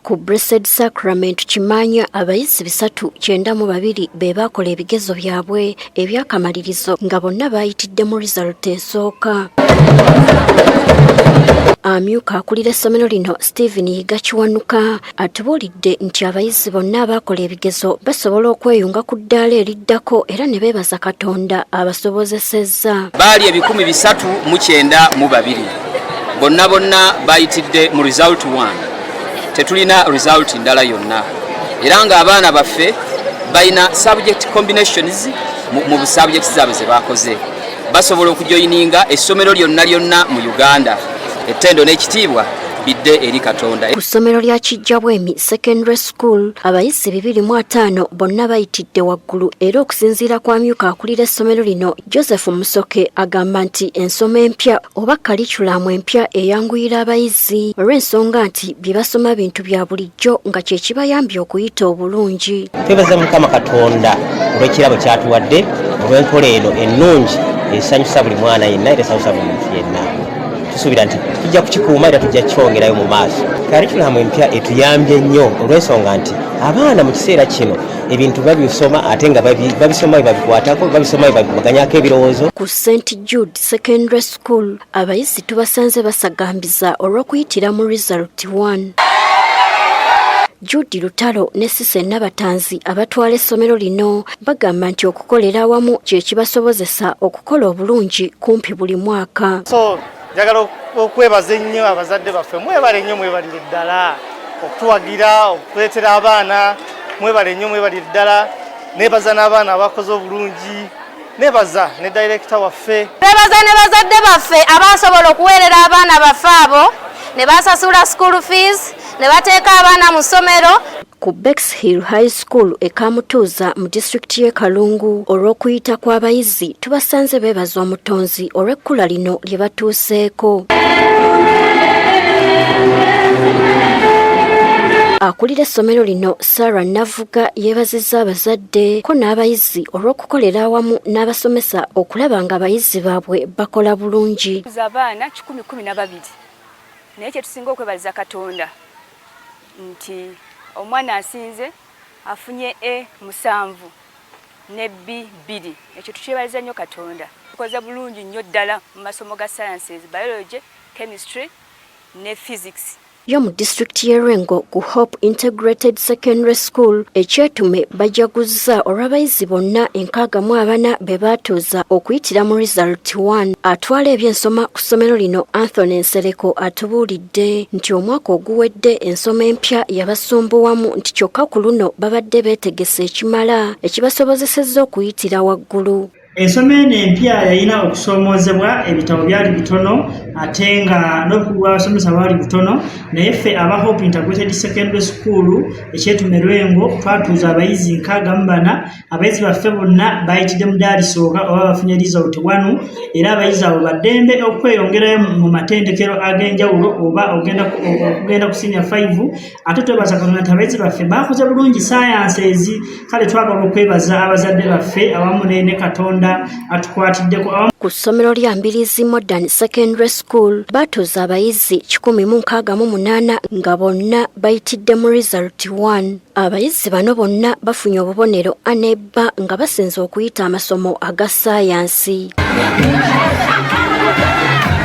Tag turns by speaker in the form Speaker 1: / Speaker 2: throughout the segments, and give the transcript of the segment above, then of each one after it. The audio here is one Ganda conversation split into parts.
Speaker 1: Ku Blessed Sacrament Kimanya abayizi 392 be bakola ebigezo byabwe ebyakamalirizo nga bonna bayitidde mu result esooka. Amyuka akulira essomero lino Stephen Yigakiwanuka atubuulidde nti abayizi bonna abakola ebigezo basobola okweyunga ku ddaala eriddako era ne beebaza Katonda abasobozesezza.
Speaker 2: Bali 392 bonna bayitidde mu result 1. Tetulina result ndala yonna. Era nga abaana baffe bayina subject combinations mu subjects zaabwe ze bakoze. Basobola okujoyininga essomero lyonna mu Uganda. Ettendo n'ekitiibwa bidde eri Katonda.
Speaker 1: Ku ssomero lya Kijjabwemi Secondary School abayizi 205 bonna bayitidde waggulu era okusinziira kwa myuka akulira essomero lino Joseph Musoke agamba nti ensoma empya oba kalikulamu empya eyanguyira abayizi olw'ensonga nti bye basoma bintu bya bulijjo nga kye kibayambye okuyita obulungi.
Speaker 3: Twebaza Mukama Katonda olw'ekirabo kyatuwadde olw'enkola eno ennungi esanyusa buli mwana yenna era esanyusa buli muntu yenna. Tusuubira nti tujja kukikuuma era tujja kukyongerayo mu maaso. Kalikulamu empya etuyambye nnyo olw'ensonga nti abaana mu kiseera kino ebintu babisoma ate nga babisoma babikwatako babisoma babaganyako ebirowoozo.
Speaker 1: Ku St. Jude Secondary School abayizi tubasanze basagambiza olw'okuyitira mu result 1. Judy Lutalo ne Sise Nabatanzi abatwala essomero lino bagamba nti okukolera awamu kye kibasobozesa okukola obulungi kumpi buli mwaka.
Speaker 4: Njagala okwebaza ennyo abazadde baffe mwebale nnyo mwebalire ddala okutuwagira okuleetera abaana mwebale nnyo mwebalire ddala nebaza n'abaana abakoze obulungi nebaza ne director waffe
Speaker 5: nebaza ne bazadde baffe abasobola okuweerera abaana baffe abo ne basasula school fees ne bateeka abaana mu ssomero.
Speaker 1: Ku Bexhill High School ekamutuuza mu district y'e Kalungu olw'okuyita kw'abayizi tubasanze beebaza omutonzi olw'ekkula lino lye batuuseeko. Akulira essomero lino Sarah Navuga yeebazizza abazadde ko n'abayizi olw'okukolera awamu n'abasomesa okulaba nga abayizi baabwe bakola bulungi.
Speaker 6: Abaana 112 naye kye tusinga okwebaliza Katonda nti omwana asinze afunye A7 ne B2 ekyo tukyebaliza nnyo Katonda. Tukoze bulungi nnyo ddala mu masomo ga sciences, biology, chemistry ne physics.
Speaker 1: Yo mu district y'e Lwengo ku Hope Integrated Secondary School ekyetume bajaguzza olw'abayizi bonna 64 be baatuuza okuyitira mu result 1. Atwala ebyensoma ku ssomero lino Anthony Nsereko atubuulidde nti omwaka oguwedde ensoma empya yabasumbuwamu nti kyokka ku luno babadde beetegese ekimala ekibasobozesezza okuyitira waggulu.
Speaker 7: Ensoma eno empya yalina okusoomozebwa ebitabo byali bitono ate nga n'obwasomesa bwali butono naye ffe aba Hope Integrated Secondary School ekyetume Lwengo twatuuza abayizi 64 abayizi baffe bonna bayitidde mu ddaala lisooka oba bafunye result 1 era abayizi abo baddembe okweyongerayo mu matendekero ag'enjawulo oba okugenda ku Siniya 5 ate twebaza Katonda nti abayizi baffe bakoze bulungi sciences. Kale twagala okwebaza abazadde baffe awamu ne Katonda atukwatiddeko.
Speaker 1: Ku ssomero lya Mbirizi Modern Secondary School batuuza abayizi 168 nga bonna bayitidde mu result 1. Abayizi bano bonna bafunye obubonero anebba nga basinze okuyita amasomo aga ssayansi.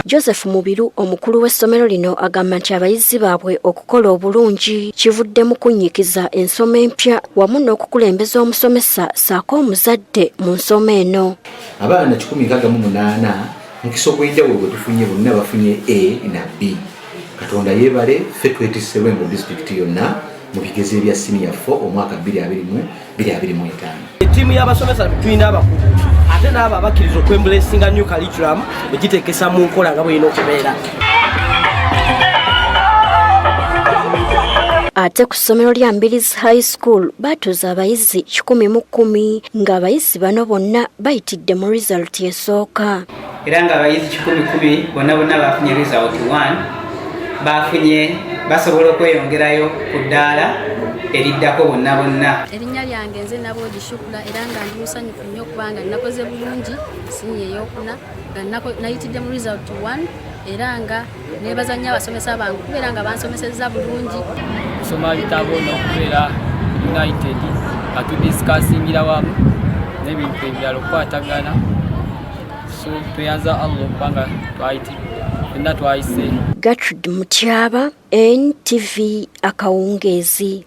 Speaker 1: Joseph Mubiru omukulu w'essomero lino agamba nti abayizi baabwe okukola obulungi kivudde mu kunnyikiza ensoma empya wamu n'okukulembeza omusomesa saako omuzadde mu nsoma eno.
Speaker 8: Abaana 168 mukisa ogw'enjawulo gwe tufunye bonna bafunye A na B. Katonda yeebale ffe twetisse Lwengo district yonna mu bigezo ebya Siniya 4 omwaka 2025.
Speaker 3: Ettiimu y'abasomesa tulina abakulu ate n'abo abakkiriza okwembulesinga new curriculum egiteekesa mu nkola nga bw'erina okubeera.
Speaker 1: Ate ku ssomero lya Mbirizi High School batuuza abayizi 110 ng'abayizi bano bonna bayitidde mu result esooka.
Speaker 9: Era ng'abayizi 110 bonna bafunye result 1 basobola okweyongerayo ku ddaala eriddako bonna.
Speaker 10: Erinnya lyange nze nabo gishukula era nga ndi musanyufu nnyo kubanga nakoze bulungi Siniya eyookuna nga nayitidde mu result 1 era nga nebaza nnyo abasomesa bange kubeera nga bansomesezza bulungi.
Speaker 11: okusoma bitabo n'okubeera united nga tudisikasingira wamu n'ebintu ebirala okukwatagana. So tweyanza Allah okubanga fenna twayise.
Speaker 1: Gertrude Mutyaba, NTV Akawungeezi.